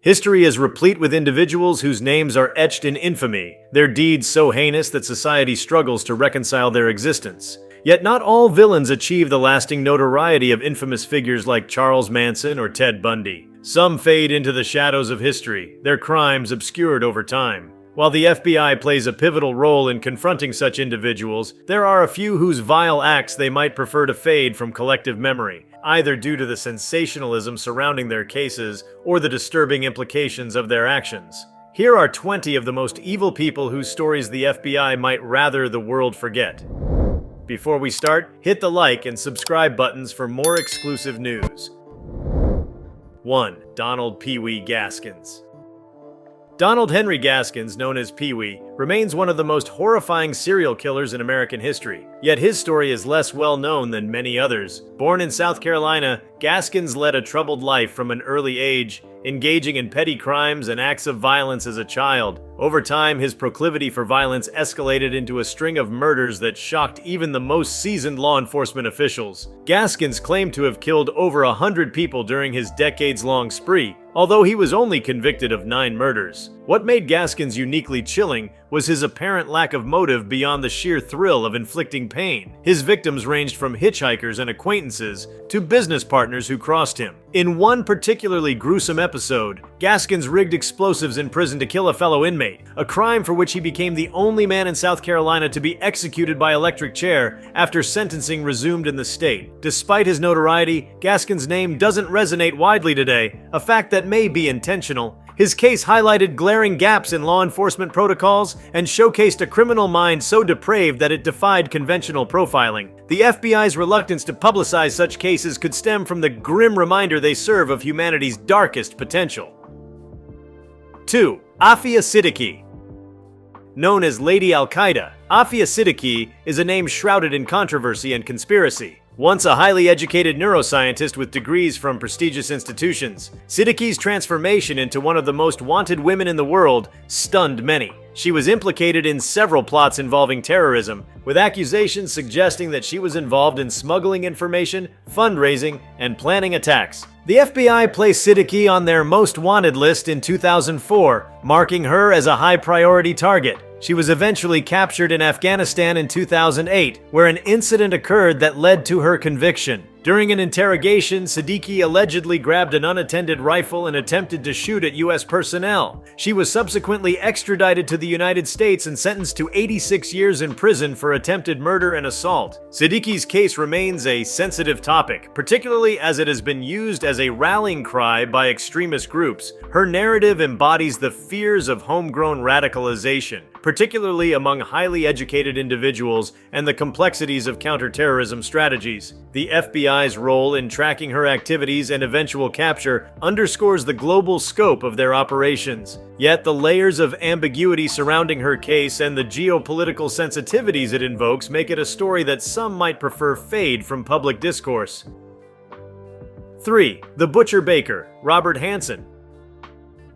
History is replete with individuals whose names are etched in infamy, their deeds so heinous that society struggles to reconcile their existence. Yet not all villains achieve the lasting notoriety of infamous figures like Charles Manson or Ted Bundy. Some fade into the shadows of history, their crimes obscured over time. While the FBI plays a pivotal role in confronting such individuals, there are a few whose vile acts they might prefer to fade from collective memory, either due to the sensationalism surrounding their cases or the disturbing implications of their actions. Here are 20 of the most evil people whose stories the FBI might rather the world forget. Before we start, hit the like and subscribe buttons for more exclusive news. 1. Donald Pee Wee Gaskins. Donald Henry Gaskins, known as Pee Wee, remains one of the most horrifying serial killers in American history. Yet his story is less well known than many others. Born in South Carolina, Gaskins led a troubled life from an early age, engaging in petty crimes and acts of violence as a child. Over time, his proclivity for violence escalated into a string of murders that shocked even the most seasoned law enforcement officials. Gaskins claimed to have killed over 100 people during his decades-long spree, although he was only convicted of 9 murders. What made Gaskins uniquely chilling was his apparent lack of motive beyond the sheer thrill of inflicting pain. His victims ranged from hitchhikers and acquaintances to business partners who crossed him. In one particularly gruesome episode, Gaskins rigged explosives in prison to kill a fellow inmate, a crime for which he became the only man in South Carolina to be executed by electric chair after sentencing resumed in the state. Despite his notoriety, Gaskins' name doesn't resonate widely today, a fact that may be intentional. His case highlighted glaring gaps in law enforcement protocols and showcased a criminal mind so depraved that it defied conventional profiling. The FBI's reluctance to publicize such cases could stem from the grim reminder they serve of humanity's darkest potential. 2. Afia Siddiqui. Known as Lady Al-Qaeda, Afia Siddiqui is a name shrouded in controversy and conspiracy. Once a highly educated neuroscientist with degrees from prestigious institutions, Siddiqui's transformation into one of the most wanted women in the world stunned many. She was implicated in several plots involving terrorism, with accusations suggesting that she was involved in smuggling information, fundraising, and planning attacks. The FBI placed Siddiqui on their most wanted list in 2004, marking her as a high-priority target. She was eventually captured in Afghanistan in 2008, where an incident occurred that led to her conviction. During an interrogation, Siddiqui allegedly grabbed an unattended rifle and attempted to shoot at U.S. personnel. She was subsequently extradited to the United States and sentenced to 86 years in prison for attempted murder and assault. Siddiqui's case remains a sensitive topic, particularly as it has been used as a rallying cry by extremist groups. Her narrative embodies the fears of homegrown radicalization, particularly among highly educated individuals, and the complexities of counterterrorism strategies. The FBI's role in tracking her activities and eventual capture underscores the global scope of their operations. Yet the layers of ambiguity surrounding her case and the geopolitical sensitivities it invokes make it a story that some might prefer fade from public discourse. 3. The Butcher Baker, Robert Hansen.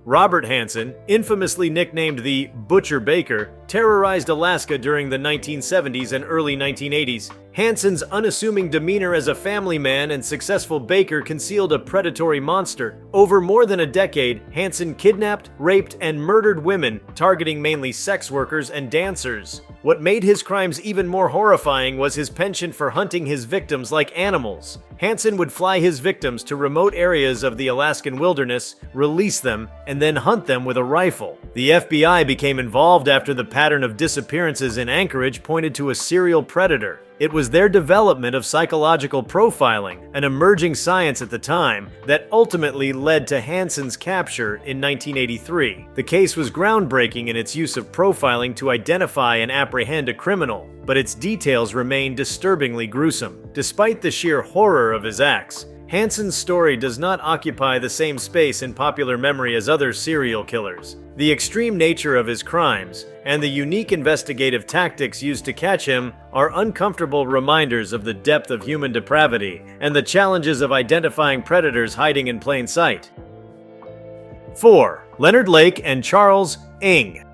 Robert Hansen, infamously nicknamed the Butcher Baker, terrorized Alaska during the 1970s and early 1980s. Hansen's unassuming demeanor as a family man and successful baker concealed a predatory monster. Over more than a decade, Hansen kidnapped, raped, and murdered women, targeting mainly sex workers and dancers. What made his crimes even more horrifying was his penchant for hunting his victims like animals. Hansen would fly his victims to remote areas of the Alaskan wilderness, release them, and then hunt them with a rifle. The FBI became involved after the pattern of disappearances in Anchorage pointed to a serial predator. It was their development of psychological profiling, an emerging science at the time, that ultimately led to Hansen's capture in 1983. The case was groundbreaking in its use of profiling to identify and apprehend a criminal, but its details remain disturbingly gruesome. Despite the sheer horror of his acts, Hansen's story does not occupy the same space in popular memory as other serial killers. The extreme nature of his crimes and the unique investigative tactics used to catch him are uncomfortable reminders of the depth of human depravity and the challenges of identifying predators hiding in plain sight. 4. Leonard Lake and Charles Ng.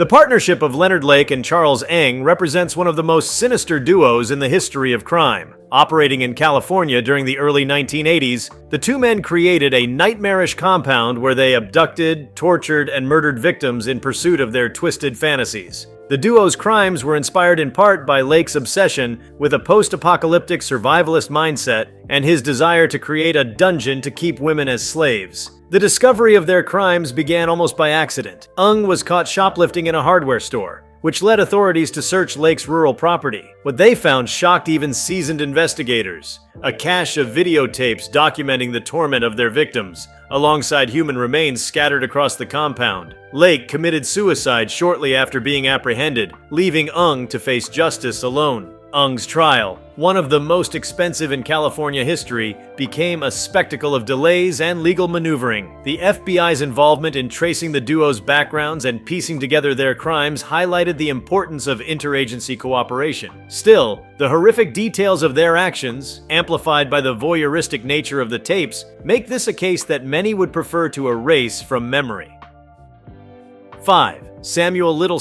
The partnership of Leonard Lake and Charles Ng represents one of the most sinister duos in the history of crime. Operating in California during the early 1980s, the two men created a nightmarish compound where they abducted, tortured, and murdered victims in pursuit of their twisted fantasies. The duo's crimes were inspired in part by Lake's obsession with a post-apocalyptic survivalist mindset and his desire to create a dungeon to keep women as slaves. The discovery of their crimes began almost by accident. Ng was caught shoplifting in a hardware store, which led authorities to search Lake's rural property. What they found shocked even seasoned investigators: a cache of videotapes documenting the torment of their victims, alongside human remains scattered across the compound. Lake committed suicide shortly after being apprehended, leaving Ng to face justice alone. Ng's trial, one of the most expensive in California history, became a spectacle of delays and legal maneuvering. The FBI's involvement in tracing the duo's backgrounds and piecing together their crimes highlighted the importance of interagency cooperation. Still, the horrific details of their actions, amplified by the voyeuristic nature of the tapes, make this a case that many would prefer to erase from memory. 5. Samuel Little.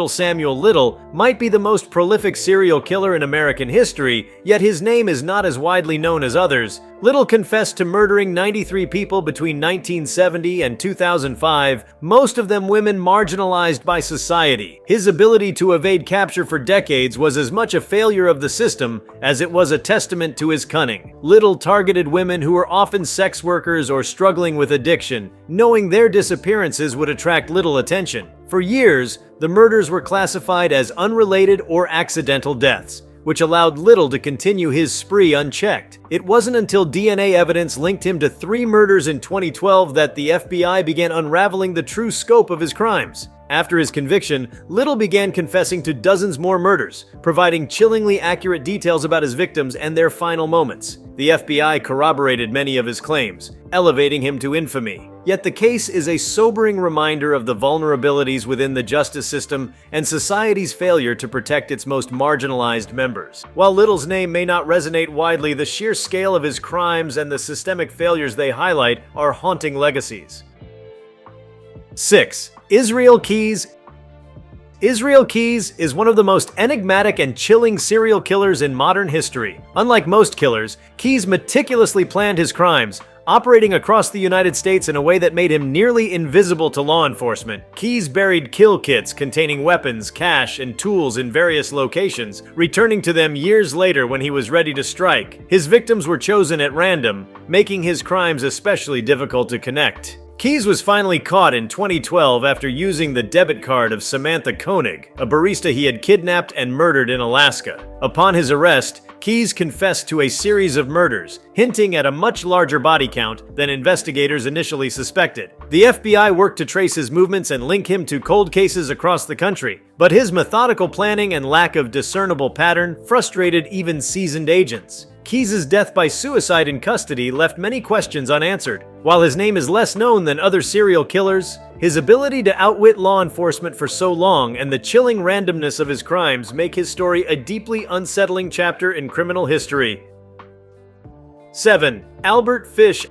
Samuel Little might be the most prolific serial killer in American history, yet his name is not as widely known as others. Little confessed to murdering 93 people between 1970 and 2005, most of them women marginalized by society. His ability to evade capture for decades was as much a failure of the system as it was a testament to his cunning. Little targeted women who were often sex workers or struggling with addiction, knowing their disappearances would attract little attention. For years, the murders were classified as unrelated or accidental deaths, which allowed Little to continue his spree unchecked. It wasn't until DNA evidence linked him to 3 murders in 2012 that the FBI began unraveling the true scope of his crimes. After his conviction, Little began confessing to dozens more murders, providing chillingly accurate details about his victims and their final moments. The FBI corroborated many of his claims, elevating him to infamy. Yet the case is a sobering reminder of the vulnerabilities within the justice system and society's failure to protect its most marginalized members. While Little's name may not resonate widely, the sheer scale of his crimes and the systemic failures they highlight are haunting legacies. 6. Israel Keyes. Israel Keyes is one of the most enigmatic and chilling serial killers in modern history. Unlike most killers, Keyes meticulously planned his crimes, operating across the United States in a way that made him nearly invisible to law enforcement. Keyes buried kill kits containing weapons, cash, and tools in various locations, returning to them years later when he was ready to strike. His victims were chosen at random, making his crimes especially difficult to connect. Keyes was finally caught in 2012 after using the debit card of Samantha Koenig, a barista he had kidnapped and murdered in Alaska. Upon his arrest, Keyes confessed to a series of murders, hinting at a much larger body count than investigators initially suspected. The FBI worked to trace his movements and link him to cold cases across the country, but his methodical planning and lack of discernible pattern frustrated even seasoned agents. Keyes' death by suicide in custody left many questions unanswered. While his name is less known than other serial killers, his ability to outwit law enforcement for so long and the chilling randomness of his crimes make his story a deeply unsettling chapter in criminal history. 7. Albert Fish.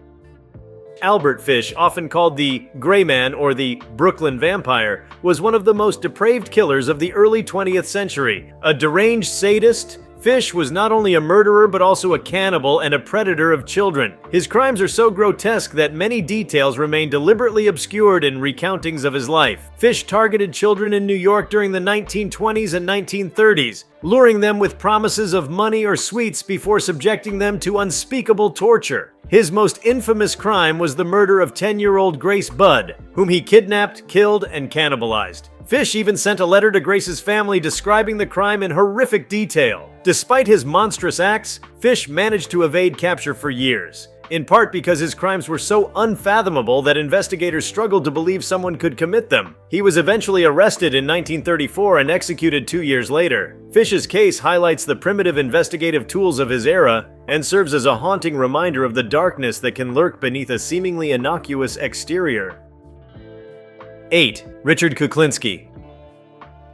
Albert Fish, often called the Gray Man or the Brooklyn Vampire, was one of the most depraved killers of the early 20th century. A deranged sadist, Fish was not only a murderer but also a cannibal and a predator of children. His crimes are so grotesque that many details remain deliberately obscured in recountings of his life. Fish targeted children in New York during the 1920s and 1930s, luring them with promises of money or sweets before subjecting them to unspeakable torture. His most infamous crime was the murder of 10-year-old Grace Budd, whom he kidnapped, killed, and cannibalized. Fish even sent a letter to Grace's family describing the crime in horrific detail. Despite his monstrous acts, Fish managed to evade capture for years, in part because his crimes were so unfathomable that investigators struggled to believe someone could commit them. He was eventually arrested in 1934 and executed 2 years later. Fish's case highlights the primitive investigative tools of his era and serves as a haunting reminder of the darkness that can lurk beneath a seemingly innocuous exterior. 8. Richard Kuklinski.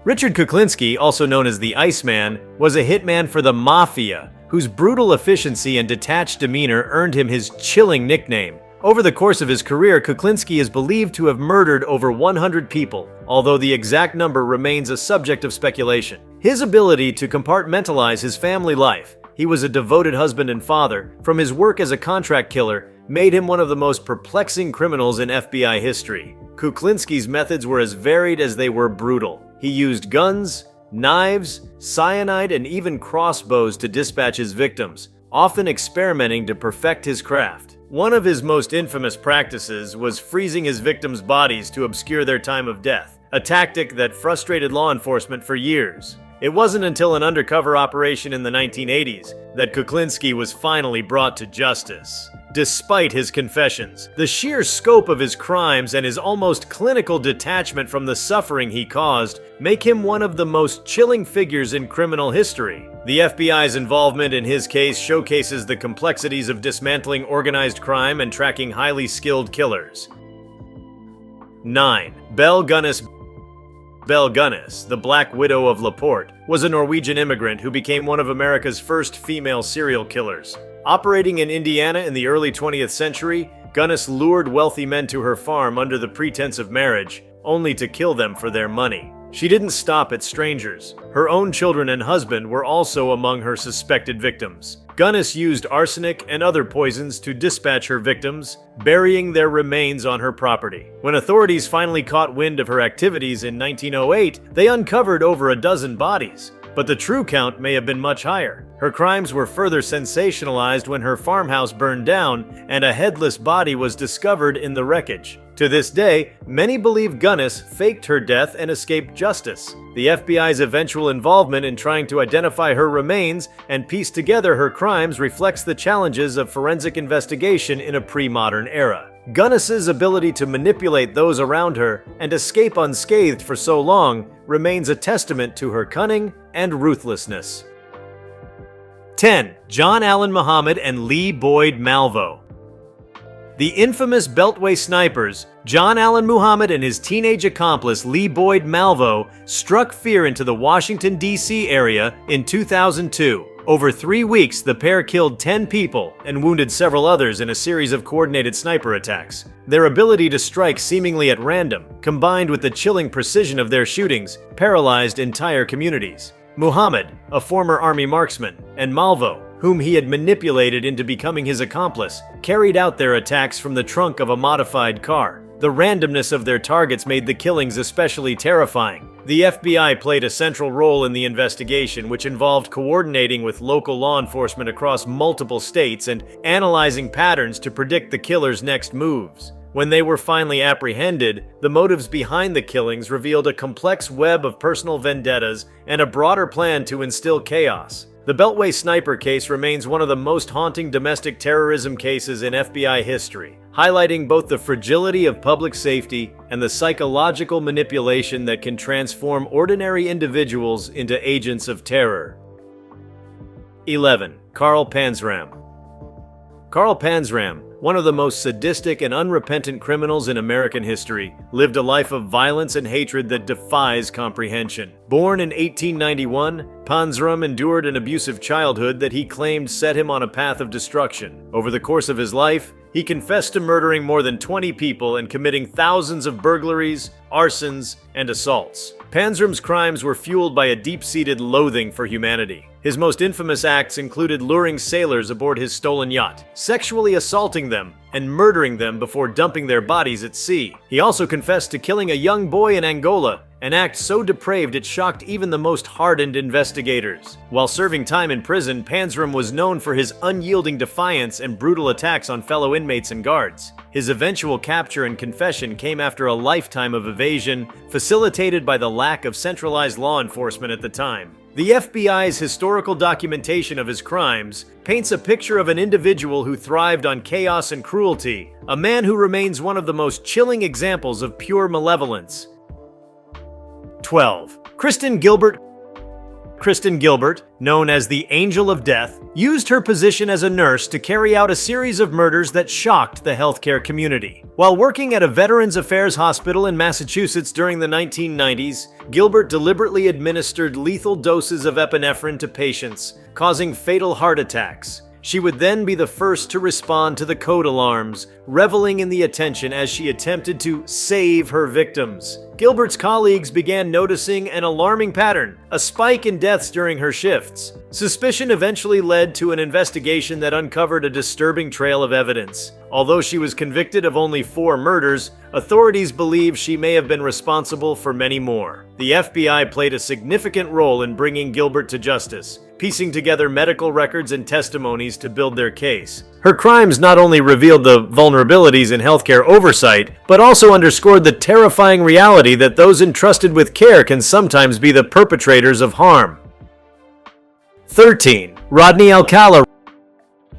Richard Kuklinski, also known as the Iceman, was a hitman for the Mafia, whose brutal efficiency and detached demeanor earned him his chilling nickname. Over the course of his career, Kuklinski is believed to have murdered over 100 people, although the exact number remains a subject of speculation. His ability to compartmentalize his family life, he was a devoted husband and father, from his work as a contract killer, made him one of the most perplexing criminals in FBI history. Kuklinski's methods were as varied as they were brutal. He used guns, knives, cyanide, and even crossbows to dispatch his victims, often experimenting to perfect his craft. One of his most infamous practices was freezing his victims' bodies to obscure their time of death, a tactic that frustrated law enforcement for years. It wasn't until an undercover operation in the 1980s that Kuklinski was finally brought to justice. Despite his confessions, the sheer scope of his crimes and his almost clinical detachment from the suffering he caused make him one of the most chilling figures in criminal history. The FBI's involvement in his case showcases the complexities of dismantling organized crime and tracking highly skilled killers. 9. Belle Gunness. Belle Gunness, the Black Widow of Laporte, was a Norwegian immigrant who became one of America's first female serial killers. Operating in Indiana in the early 20th century, Gunness lured wealthy men to her farm under the pretense of marriage, only to kill them for their money. She didn't stop at strangers. Her own children and husband were also among her suspected victims. Gunness used arsenic and other poisons to dispatch her victims, burying their remains on her property. When authorities finally caught wind of her activities in 1908, they uncovered over a dozen bodies. But the true count may have been much higher. Her crimes were further sensationalized when her farmhouse burned down and a headless body was discovered in the wreckage. To this day, many believe Gunness faked her death and escaped justice. The FBI's eventual involvement in trying to identify her remains and piece together her crimes reflects the challenges of forensic investigation in a pre-modern era. Gunness's ability to manipulate those around her and escape unscathed for so long remains a testament to her cunning and ruthlessness. 10. John Allen Muhammad and Lee Boyd Malvo. The infamous Beltway snipers, John Allen Muhammad and his teenage accomplice Lee Boyd Malvo, struck fear into the Washington, D.C. area in 2002. Over 3 weeks, the pair killed 10 people and wounded several others in a series of coordinated sniper attacks. Their ability to strike seemingly at random, combined with the chilling precision of their shootings, paralyzed entire communities. Muhammad, a former army marksman, and Malvo, whom he had manipulated into becoming his accomplice, carried out their attacks from the trunk of a modified car. The randomness of their targets made the killings especially terrifying. The FBI played a central role in the investigation, which involved coordinating with local law enforcement across multiple states and analyzing patterns to predict the killer's next moves. When they were finally apprehended, the motives behind the killings revealed a complex web of personal vendettas and a broader plan to instill chaos. The Beltway sniper case remains one of the most haunting domestic terrorism cases in FBI history, highlighting both the fragility of public safety and the psychological manipulation that can transform ordinary individuals into agents of terror. 11. Carl Panzram. Carl Panzram, one of the most sadistic and unrepentant criminals in American history, lived a life of violence and hatred that defies comprehension. Born in 1891, Panzram endured an abusive childhood that he claimed set him on a path of destruction. Over the course of his life, he confessed to murdering more than 20 people and committing thousands of burglaries, arsons, and assaults. Panzram's crimes were fueled by a deep-seated loathing for humanity. His most infamous acts included luring sailors aboard his stolen yacht, sexually assaulting them, and murdering them before dumping their bodies at sea. He also confessed to killing a young boy in Angola, an act so depraved it shocked even the most hardened investigators. While serving time in prison, Panzram was known for his unyielding defiance and brutal attacks on fellow inmates and guards. His eventual capture and confession came after a lifetime of evasion, facilitated by the lack of centralized law enforcement at the time. The FBI's historical documentation of his crimes paints a picture of an individual who thrived on chaos and cruelty, a man who remains one of the most chilling examples of pure malevolence. 12. Kristen Gilbert. Kristen Gilbert, known as the Angel of Death, used her position as a nurse to carry out a series of murders that shocked the healthcare community. While working at a Veterans Affairs hospital in Massachusetts during the 1990s, Gilbert deliberately administered lethal doses of epinephrine to patients, causing fatal heart attacks. She would then be the first to respond to the code alarms, reveling in the attention as she attempted to save her victims. Gilbert's colleagues began noticing an alarming pattern, a spike in deaths during her shifts. Suspicion eventually led to an investigation that uncovered a disturbing trail of evidence. Although she was convicted of only 4 murders, authorities believe she may have been responsible for many more. The FBI played a significant role in bringing Gilbert to justice, piecing together medical records and testimonies to build their case. Her crimes not only revealed the vulnerabilities in healthcare oversight, but also underscored the terrifying reality that those entrusted with care can sometimes be the perpetrators of harm. 13. Rodney Alcala.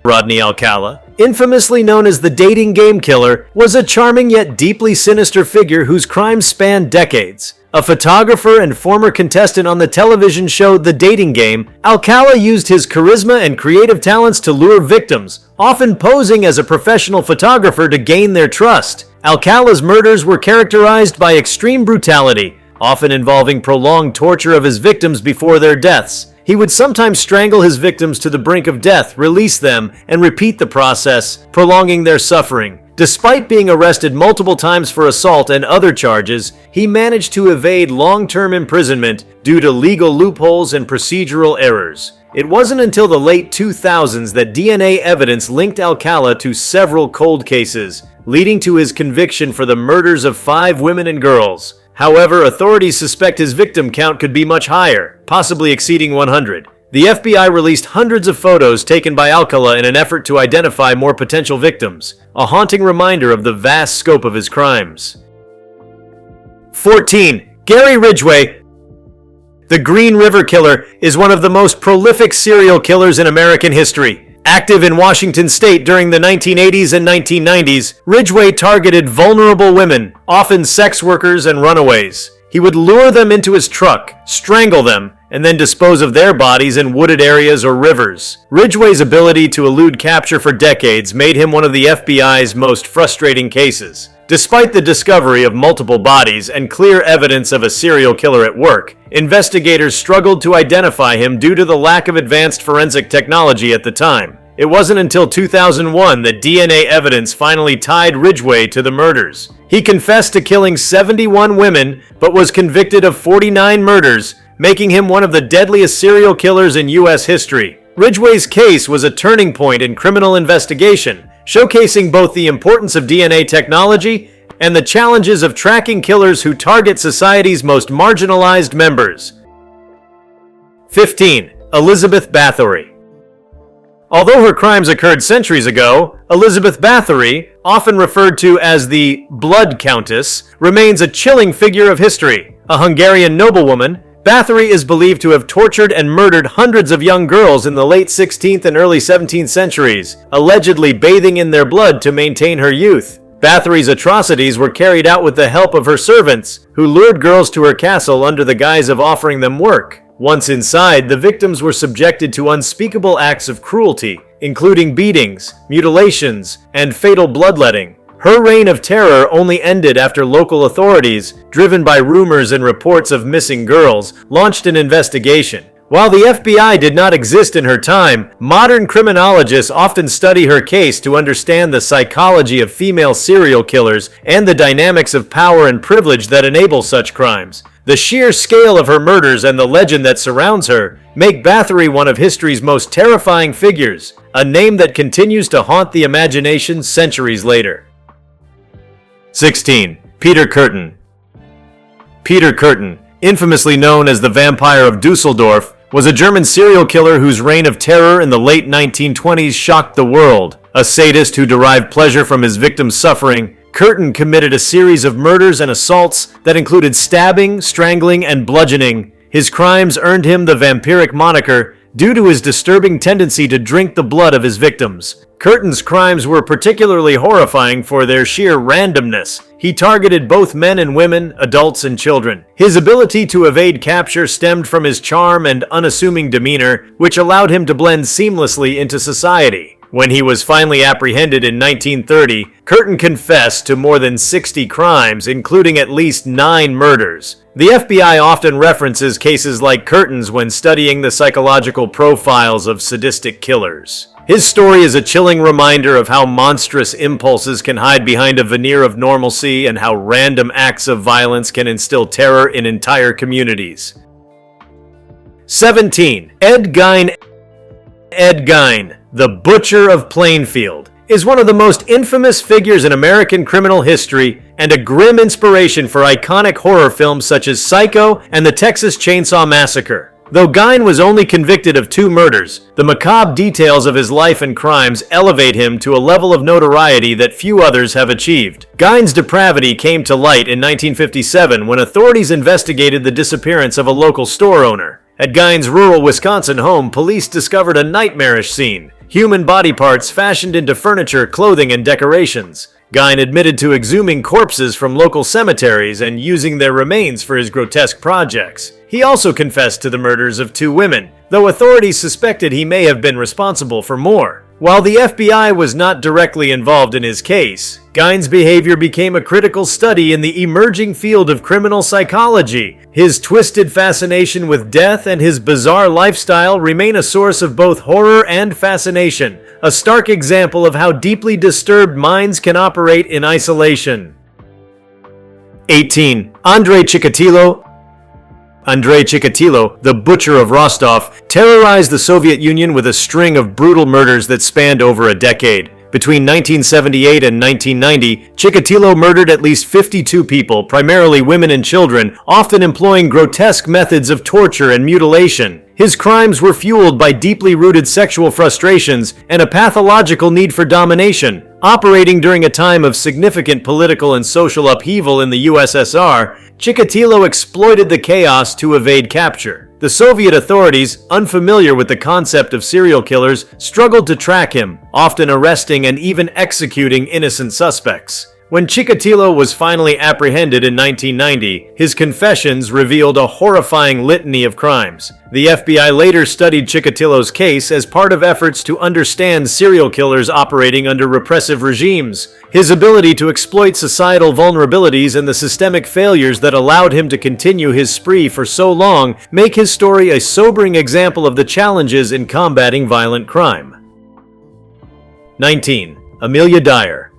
Rodney Alcala, infamously known as the dating game killer, was a charming yet deeply sinister figure whose crimes spanned decades. A photographer and former contestant on the television show The Dating Game, Alcala used his charisma and creative talents to lure victims, often posing as a professional photographer to gain their trust. Alcala's murders were characterized by extreme brutality, often involving prolonged torture of his victims before their deaths. He would sometimes strangle his victims to the brink of death, release them, and repeat the process, prolonging their suffering. Despite being arrested multiple times for assault and other charges, he managed to evade long-term imprisonment due to legal loopholes and procedural errors. It wasn't until the late 2000s that DNA evidence linked Alcala to several cold cases, leading to his conviction for the murders of 5 women and girls. However, authorities suspect his victim count could be much higher, possibly exceeding 100. The FBI released hundreds of photos taken by Alcala in an effort to identify more potential victims, a haunting reminder of the vast scope of his crimes. 14. Gary Ridgway. The Green River Killer is one of the most prolific serial killers in American history. Active in Washington state during the 1980s and 1990s, Ridgway targeted vulnerable women, often sex workers and runaways. He would lure them into his truck, strangle them, and then dispose of their bodies in wooded areas or rivers. Ridgway's ability to elude capture for decades made him one of the FBI's most frustrating cases. Despite the discovery of multiple bodies and clear evidence of a serial killer at work, investigators struggled to identify him due to the lack of advanced forensic technology at the time. It wasn't until 2001 that DNA evidence finally tied Ridgway to the murders. He confessed to killing 71 women, but was convicted of 49 murders, making him one of the deadliest serial killers in U.S. history. Ridgway's case was a turning point in criminal investigation, showcasing both the importance of DNA technology and the challenges of tracking killers who target society's most marginalized members. 15. Elizabeth Bathory. Although her crimes occurred centuries ago, Elizabeth Bathory, often referred to as the Blood Countess, remains a chilling figure of history. A Hungarian noblewoman, Bathory is believed to have tortured and murdered hundreds of young girls in the late 16th and early 17th centuries, allegedly bathing in their blood to maintain her youth. Bathory's atrocities were carried out with the help of her servants, who lured girls to her castle under the guise of offering them work. Once inside, the victims were subjected to unspeakable acts of cruelty, including beatings, mutilations, and fatal bloodletting. Her reign of terror only ended after local authorities, driven by rumors and reports of missing girls, launched an investigation. While the FBI did not exist in her time, modern criminologists often study her case to understand the psychology of female serial killers and the dynamics of power and privilege that enable such crimes. The sheer scale of her murders and the legend that surrounds her make Bathory one of history's most terrifying figures, a name that continues to haunt the imagination centuries later. 16. Peter Kürten. Peter Kürten, infamously known as the Vampire of Dusseldorf, was a German serial killer whose reign of terror in the late 1920s shocked the world. A sadist who derived pleasure from his victims' suffering, Kürten committed a series of murders and assaults that included stabbing, strangling, and bludgeoning. His crimes earned him the vampiric moniker due to his disturbing tendency to drink the blood of his victims. Kürten's crimes were particularly horrifying for their sheer randomness. He targeted both men and women, adults and children. His ability to evade capture stemmed from his charm and unassuming demeanor, which allowed him to blend seamlessly into society. When he was finally apprehended in 1930, Kürten confessed to more than 60 crimes, including at least 9 murders. The FBI often references cases like Curtains when studying the psychological profiles of sadistic killers. His story is a chilling reminder of how monstrous impulses can hide behind a veneer of normalcy and how random acts of violence can instill terror in entire communities. 17. Ed Gein. Ed Gein, the Butcher of Plainfield, is one of the most infamous figures in American criminal history and a grim inspiration for iconic horror films such as Psycho and the Texas Chainsaw Massacre. Though Gein was only convicted of 2 murders, the macabre details of his life and crimes elevate him to a level of notoriety that few others have achieved. Gein's depravity came to light in 1957 when authorities investigated the disappearance of a local store owner. At Gein's rural Wisconsin home, police discovered a nightmarish scene: human body parts fashioned into furniture, clothing, and decorations. Gein admitted to exhuming corpses from local cemeteries and using their remains for his grotesque projects. He also confessed to the murders of 2 women, though authorities suspected he may have been responsible for more. While the FBI was not directly involved in his case, Gein's behavior became a critical study in the emerging field of criminal psychology. His twisted fascination with death and his bizarre lifestyle remain a source of both horror and fascination, a stark example of how deeply disturbed minds can operate in isolation. 18. Andrei Chikatilo. Andrei Chikatilo, the Butcher of Rostov, terrorized the Soviet Union with a string of brutal murders that spanned over a decade. Between 1978 and 1990, Chikatilo murdered at least 52 people, primarily women and children, often employing grotesque methods of torture and mutilation. His crimes were fueled by deeply rooted sexual frustrations and a pathological need for domination. Operating during a time of significant political and social upheaval in the USSR, Chikatilo exploited the chaos to evade capture. The Soviet authorities, unfamiliar with the concept of serial killers, struggled to track him, often arresting and even executing innocent suspects. When Chikatilo was finally apprehended in 1990, his confessions revealed a horrifying litany of crimes. The FBI later studied Chikatilo's case as part of efforts to understand serial killers operating under repressive regimes. His ability to exploit societal vulnerabilities and the systemic failures that allowed him to continue his spree for so long make his story a sobering example of the challenges in combating violent crime. 19. Amelia Dyer.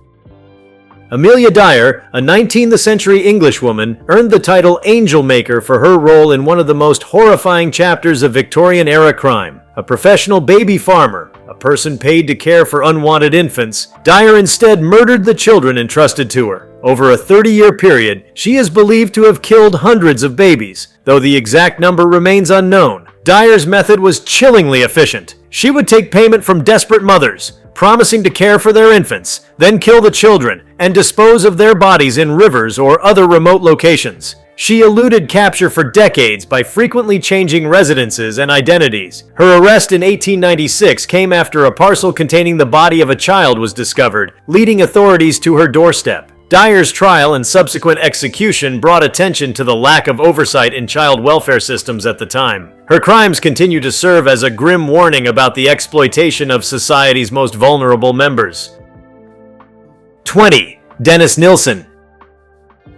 Amelia Dyer, a 19th-century Englishwoman, earned the title Angel Maker for her role in one of the most horrifying chapters of Victorian-era crime. A professional baby farmer, a person paid to care for unwanted infants, Dyer instead murdered the children entrusted to her. Over a 30-year period, she is believed to have killed hundreds of babies, though the exact number remains unknown. Dyer's method was chillingly efficient. She would take payment from desperate mothers, promising to care for their infants, then kill the children and dispose of their bodies in rivers or other remote locations. She eluded capture for decades by frequently changing residences and identities. Her arrest in 1896 came after a parcel containing the body of a child was discovered, leading authorities to her doorstep. Dyer's trial and subsequent execution brought attention to the lack of oversight in child welfare systems at the time. Her crimes continue to serve as a grim warning about the exploitation of society's most vulnerable members. 20. Dennis Nilsen.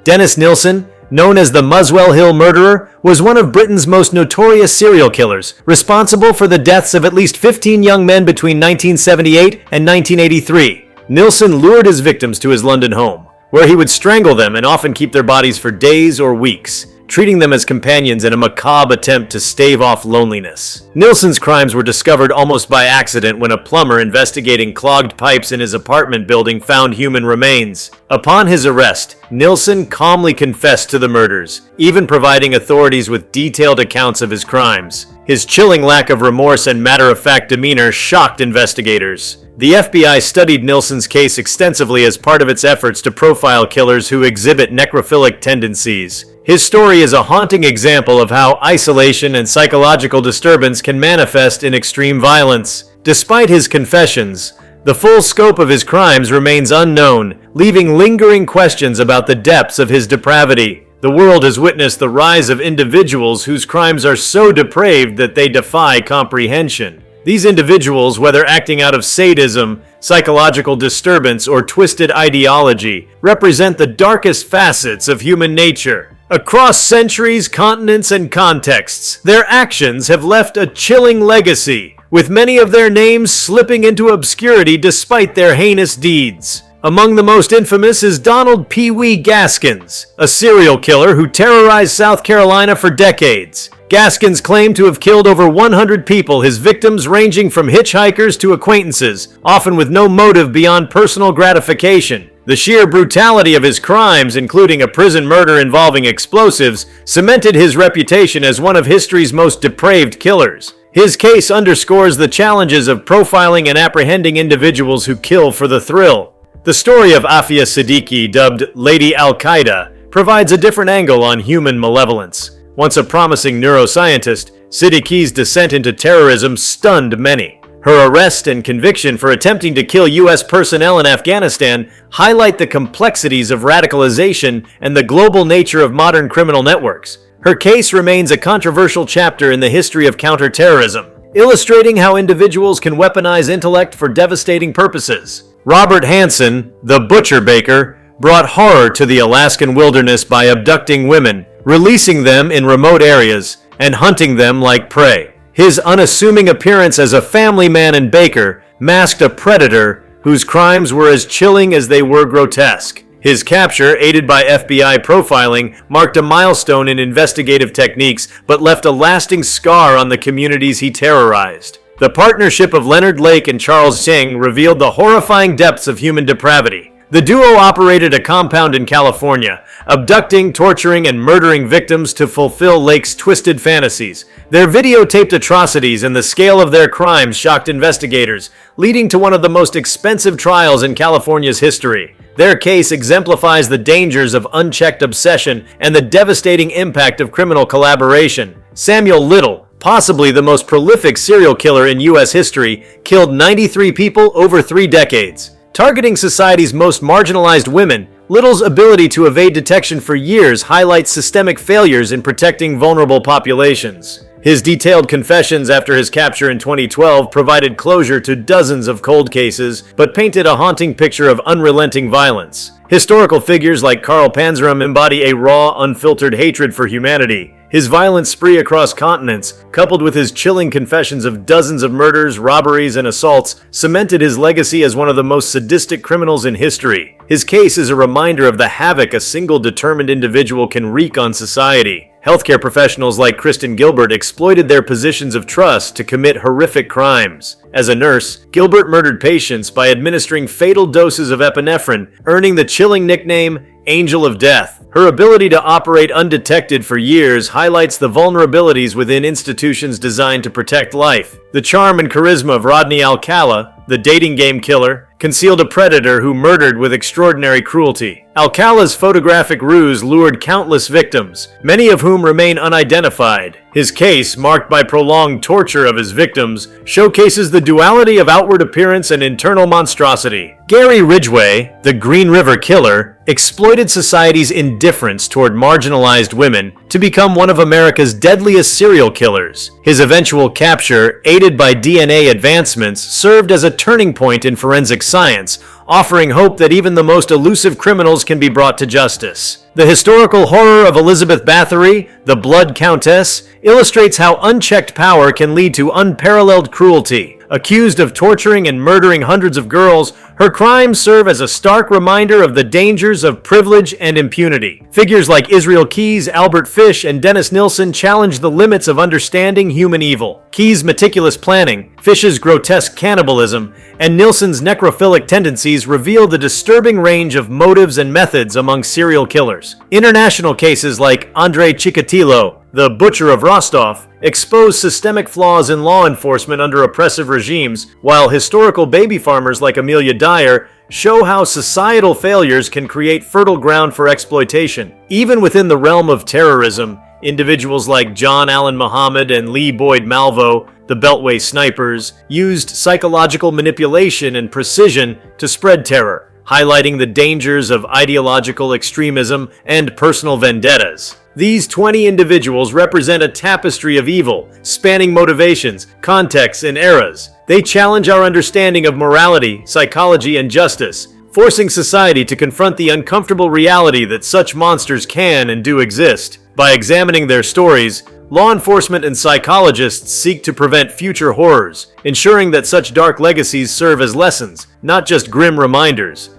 Dennis Nilsen, known as the Muswell Hill Murderer, was one of Britain's most notorious serial killers, responsible for the deaths of at least 15 young men between 1978 and 1983. Nilsen lured his victims to his London home, where he would strangle them and often keep their bodies for days or weeks, treating them as companions in a macabre attempt to stave off loneliness. Nilsen's crimes were discovered almost by accident when a plumber investigating clogged pipes in his apartment building found human remains. Upon his arrest, Nilsen calmly confessed to the murders, even providing authorities with detailed accounts of his crimes. His chilling lack of remorse and matter-of-fact demeanor shocked investigators. The FBI studied Nilsen's case extensively as part of its efforts to profile killers who exhibit necrophilic tendencies. His story is a haunting example of how isolation and psychological disturbance can manifest in extreme violence. Despite his confessions, the full scope of his crimes remains unknown, leaving lingering questions about the depths of his depravity. The world has witnessed the rise of individuals whose crimes are so depraved that they defy comprehension. These individuals, whether acting out of sadism, psychological disturbance, or twisted ideology, represent the darkest facets of human nature. Across centuries, continents, and contexts, their actions have left a chilling legacy, with many of their names slipping into obscurity despite their heinous deeds. Among the most infamous is Donald Pee Wee Gaskins, a serial killer who terrorized South Carolina for decades. Gaskins claimed to have killed over 100 people, his victims ranging from hitchhikers to acquaintances, often with no motive beyond personal gratification. The sheer brutality of his crimes, including a prison murder involving explosives, cemented his reputation as one of history's most depraved killers. His case underscores the challenges of profiling and apprehending individuals who kill for the thrill. The story of Afia Siddiqui, dubbed Lady Al-Qaeda, provides a different angle on human malevolence. Once a promising neuroscientist, Siddiqui's descent into terrorism stunned many. Her arrest and conviction for attempting to kill U.S. personnel in Afghanistan highlight the complexities of radicalization and the global nature of modern criminal networks. Her case remains a controversial chapter in the history of counterterrorism, illustrating how individuals can weaponize intellect for devastating purposes. Robert Hansen, the butcher baker, brought horror to the Alaskan wilderness by abducting women, releasing them in remote areas, and hunting them like prey. His unassuming appearance as a family man and baker masked a predator whose crimes were as chilling as they were grotesque. His capture, aided by FBI profiling, marked a milestone in investigative techniques, but left a lasting scar on the communities he terrorized. The partnership of Leonard Lake and Charles Cheng revealed the horrifying depths of human depravity. The duo operated a compound in California, abducting, torturing, and murdering victims to fulfill Lake's twisted fantasies. Their videotaped atrocities and the scale of their crimes shocked investigators, leading to one of the most expensive trials in California's history. Their case exemplifies the dangers of unchecked obsession and the devastating impact of criminal collaboration. Samuel Little, possibly the most prolific serial killer in U.S. history, killed 93 people over 3 decades. Targeting society's most marginalized women, Little's ability to evade detection for years highlights systemic failures in protecting vulnerable populations. His detailed confessions after his capture in 2012 provided closure to dozens of cold cases, but painted a haunting picture of unrelenting violence. Historical figures like Karl Panzram embody a raw, unfiltered hatred for humanity. His violent spree across continents, coupled with his chilling confessions of dozens of murders, robberies, and assaults, cemented his legacy as one of the most sadistic criminals in history. His case is a reminder of the havoc a single determined individual can wreak on society. Healthcare professionals like Kristen Gilbert exploited their positions of trust to commit horrific crimes. As a nurse, Gilbert murdered patients by administering fatal doses of epinephrine, earning the chilling nickname Angel of Death. Her ability to operate undetected for years highlights the vulnerabilities within institutions designed to protect life. The charm and charisma of Rodney Alcala, the dating game killer, concealed a predator who murdered with extraordinary cruelty. Alcala's photographic ruse lured countless victims, many of whom remain unidentified. His case, marked by prolonged torture of his victims, showcases the duality of outward appearance and internal monstrosity. Gary Ridgway, the Green River Killer, exploited society's indifference toward marginalized women to become one of America's deadliest serial killers. His eventual capture, aided by DNA advancements, served as a turning point in forensic science, offering hope that even the most elusive criminals can be brought to justice. The historical horror of Elizabeth Bathory, the Blood Countess, illustrates how unchecked power can lead to unparalleled cruelty. Accused of torturing and murdering hundreds of girls, her crimes serve as a stark reminder of the dangers of privilege and impunity. Figures like Israel Keyes, Albert Fish, and Dennis Nilsen challenge the limits of understanding human evil. Keyes' meticulous planning, Fish's grotesque cannibalism, and Nilsen's necrophilic tendencies reveal the disturbing range of motives and methods among serial killers. International cases like Andrei Chikatilo, the Butcher of Rostov, expose systemic flaws in law enforcement under oppressive regimes, while historical baby farmers like Amelia Dyer show how societal failures can create fertile ground for exploitation. Even within the realm of terrorism, individuals like John Allen Muhammad and Lee Boyd Malvo, the Beltway snipers, used psychological manipulation and precision to spread terror, highlighting the dangers of ideological extremism and personal vendettas. These 20 individuals represent a tapestry of evil, spanning motivations, contexts, and eras. They challenge our understanding of morality, psychology, and justice, forcing society to confront the uncomfortable reality that such monsters can and do exist. By examining their stories, law enforcement and psychologists seek to prevent future horrors, ensuring that such dark legacies serve as lessons, not just grim reminders.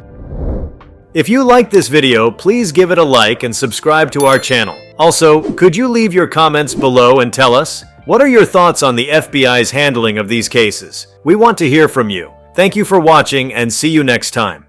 If you liked this video, please give it a like and subscribe to our channel. Also, could you leave your comments below and tell us, what are your thoughts on the FBI's handling of these cases? We want to hear from you. Thank you for watching and see you next time.